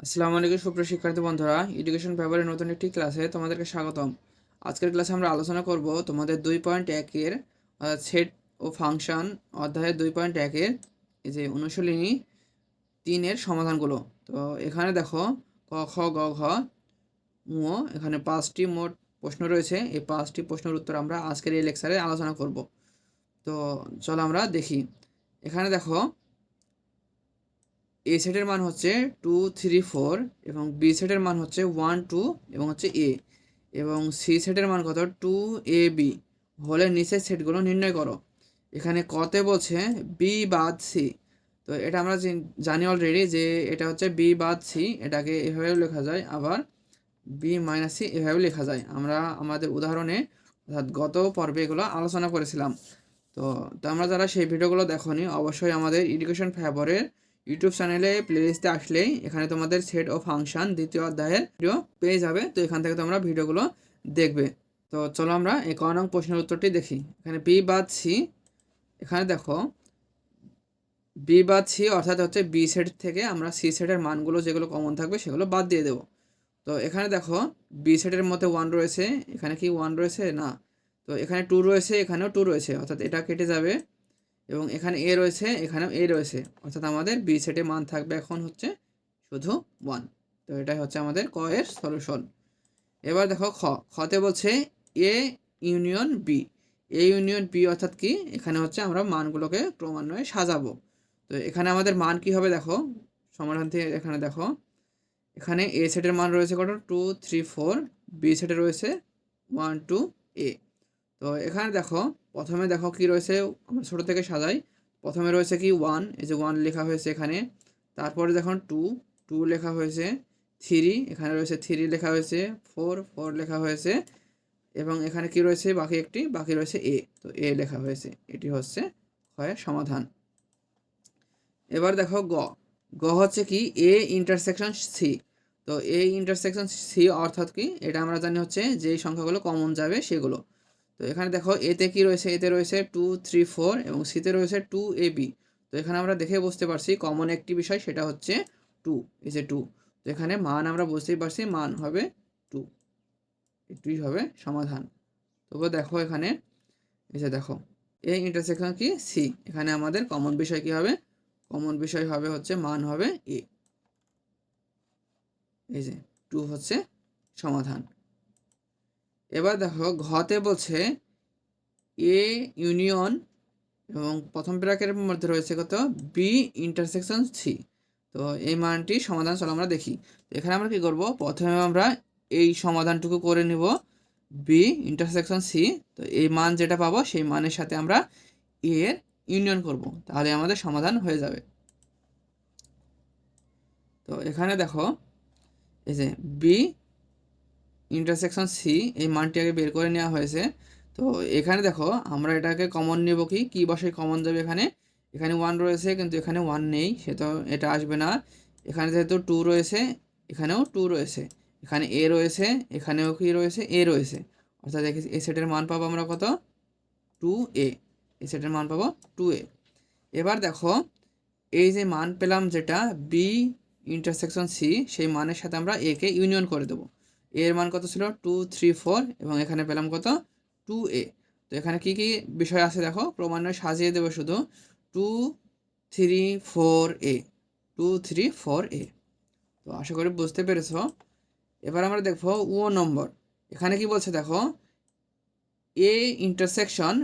আসসালামু আলাইকুম সুপ্রিয় শিক্ষার্থী বন্ধুরা, এডুকেশন পেপারের নতুন একটি ক্লাসে তোমাদেরকে স্বাগতম। আজকের ক্লাসে আমরা আলোচনা করব তোমাদের 2.1-এর সেট ও ফাংশন অধ্যায়ের 2.1-এর এই যে অনুশীলনী 3-এর সমাধানগুলো। তো এখানে দেখো ক খ গ ঘ ঙ, এখানে 5টি মোট প্রশ্ন রয়েছে। এই 5টি প্রশ্নের উত্তর আমরা আজকের এই লেকচারে আলোচনা করব। তো চলো আমরা দেখি। এখানে দেখো এ সেটের মান হচ্ছে 2 3 4 এবং বি সেটের মান হচ্ছে 1 2 এবং হচ্ছে এ, এবং সি সেটের মান কত 2 এ বি হলে নিচের সেটগুলো নির্ণয় করো। এখানে কতে বলছে বি বাদ সি। তো এটা আমরা জানি অলরেডি যে এটা হচ্ছে বি বাদ সি, এটাকে এভাবেও লেখা যায়, আবার বি মাইনাস সি এভাবে লেখা যায়। আমরা আমাদের উদাহরণে অর্থাৎ গত পর্বে এগুলো আলোচনা করেছিলাম। তো তো আমরা যারা সেই ভিডিওগুলো দেখোনি, অবশ্যই আমাদের এডুকেশন ফেভারের ইউটিউব চ্যানেলে প্লেলিস্টে আসলেই এখানে তোমাদের সেট ও ফাংশন দ্বিতীয় অধ্যায়ের ভিডিও পেয়ে যাবে। তো এখান থেকে তোমরা ভিডিওগুলো দেখবে। তো চলো আমরা এই ক নং প্রশ্নের উত্তরটি দেখি। এখানে বি বাদ সি, এখানে দেখো বি বাদ সি অর্থাৎ হচ্ছে বি সেট থেকে আমরা সি সেটের মানগুলো যেগুলো কমন থাকবে সেগুলো বাদ দিয়ে দেবো। তো এখানে দেখো বি সেটের মধ্যে 1 রয়েছে, এখানে কি 1 রয়েছে না। তো এখানে 2 রয়েছে, এখানেও 2 রয়েছে, অর্থাৎ এটা কেটে যাবে। এবং এখানে এ রয়েছে, এখানেও এ রয়েছে, অর্থাৎ আমাদের বি সেটে মান থাকবে এখন হচ্ছে শুধু 1। তো এটাই হচ্ছে আমাদের ক এর সলিউশন। এবার দেখো খতে বলছে A union B. A union B অর্থাৎ কি, এখানে হচ্ছে আমরা মানগুলোকে ক্রমান্বয়ে সাজাবো। তো এখানে আমাদের মান কি হবে দেখো, সমাধান থেকে এখানে দেখো, এখানে এ সেটের মান রয়েছে কত 2 3 4, বি সেটে রয়েছে 1 2 এ। তো এখানে দেখো প্রথমে দেখো কি রয়েছে, আমরা ছোটো থেকে সাজাই। প্রথমে রয়েছে কি 1, এই যে 1 লেখা হয়েছে এখানে। তারপরে দেখুন 2 2 লেখা হয়েছে, 3 এখানে রয়েছে 3 লেখা হয়েছে, 4 4 লেখা হয়েছে, এবং এখানে কি রয়েছে বাকি রয়েছে এ। তো এ লেখা হয়েছে। এটি হচ্ছে ক্ষয়ের সমাধান। এবার দেখো গ গ হচ্ছে কি এ ইন্টারসেকশন সি। তো এ ইন্টারসেকশন সি অর্থাৎ কি, এটা আমরা জানি হচ্ছে যেই সংখ্যাগুলো কমন যাবে সেগুলো। তো এখানে দেখো এতে কি রয়েছে, এতে রয়েছে 2 3 4 এবং সিতে রয়েছে 2 এ বি। তো এখানে আমরা দেখে বুঝতে পারছি কমন একটি বিষয়, সেটা হচ্ছে 2, এই যে 2। তো এখানে মান আমরা বুঝতেই পারছি, মান হবে 2। এটুই হবে সমাধান। তবুও দেখো এখানে এই যে দেখো এ ইন্টারসেকশন কি সি, এখানে আমাদের কমন বিষয় কি হবে, কমন বিষয় হবে হচ্ছে মান হবে এ। এই যে 2 হচ্ছে সমাধান। এবার দেখো ঘতে বলছে এ ইউনিয়ন এবং প্রথম ব্র্যাকেটের মধ্যে রয়েছে কত বি ইন্টারসেকশন সি। তো এই মানটি সমাধান চলো আমরা দেখি। তো এখানে আমরা কি করব, প্রথমে আমরা এই সমাধানটুকু করে নিব বি ইন্টারসেকশন সি। তো এই মান যেটা পাবো সেই মানের সাথে আমরা এ এর ইউনিয়ন করব, তাহলে আমাদের সমাধান হয়ে যাবে। তো এখানে দেখো এই যে বি ইন্টারসেকশন সি, এই মানটি আগে বের করে নেওয়া হয়েছে। তো এখানে দেখো আমরা এটাকে কমন নেব, কি বসে কমন যাবে এখানে, এখানে 1 রয়েছে কিন্তু এখানে 1 নেই, সে তো এটা আসবে না। এখানে যেহেতু 2 রয়েছে, এখানেও 2 রয়েছে, এখানে এ রয়েছে, এখানেও কি রয়েছে এ রয়েছে, অর্থাৎ এ সেটের মান পাবো আমরা কত 2 এ। এ সেটের মান পাবো 2 এ। এবার দেখো এই যে মান পেলাম যেটা বি ইন্টারসেকশন সি, সেই মানের সাথে আমরা এ কে ইউনিয়ন করে দেবো। এর মান কত ছিল 2 3 4 এবং এখানে পেলাম কত 2 এ। তো এখানে কি কি বিষয় আছে দেখো, ক্রমান্বয়ে সাজিয়ে দেবো শুধু 2 3 4 এ, 2 3 4 এ। তো আশা করি বুঝতে পেরেছো। এবার আমরা দেখবো ও নম্বর। এখানে কি বলছে দেখো A intersection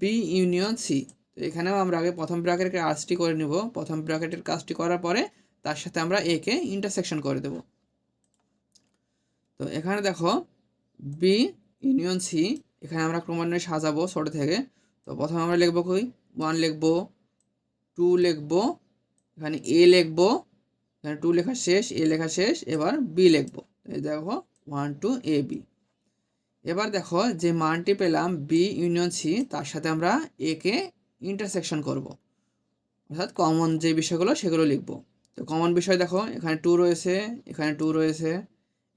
B union C. তো এখানেও আমরা আগে প্রথম ব্র্যাকেটের কাজটি করে নিব, প্রথম ব্র্যাকেটের কাজটি করার পরে তার সাথে আমরা এ কে ইন্টারসেকশন করে দেব। তো এখানে দেখো বি ইউনিয়ন সি, এখানে আমরা ক্রমান্বয়ে সাজাবো ছোটো থেকে। তো প্রথমে আমরা লিখবো কি 1 লিখবো, 2 লিখবো, এখানে এ লিখবো, এখানে 2 লেখা শেষ, এ লেখা শেষ, এবার বি লিখবো। এই দেখো 1 2 এ বি। এবার দেখো যে মানটি পেলাম বি ইউনিয়ন সি, তার সাথে আমরা এ কে ইন্টারসেকশন করব, অর্থাৎ কমন যে বিষয়গুলো সেগুলো লিখব। তো কমন বিষয় দেখো এখানে 2 রয়েছে, এখানে 2 রয়েছে,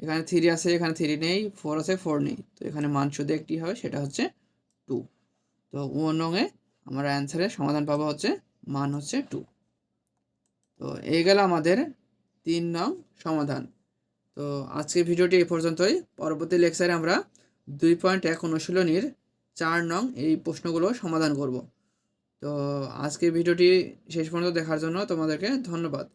এখানে 3 আছে, এখানে 3 নেই, 4 আছে, 4 নেই। তো এখানে মান শুধু একটি হবে, সেটা হচ্ছে 2। তো রঙে আমরা অ্যান্সারের সমাধান পাবো হচ্ছে মান হচ্ছে 2। তো এই গেল আমাদের 3 নং সমাধান। তো আজকের ভিডিওটি এই পর্যন্তই। পরবর্তী লেকচারে আমরা 2.1 অনুশীলনীর 4 নং এই প্রশ্নগুলো সমাধান করব। তো আজকের ভিডিওটি শেষ পর্যন্ত দেখার জন্য তোমাদেরকে ধন্যবাদ।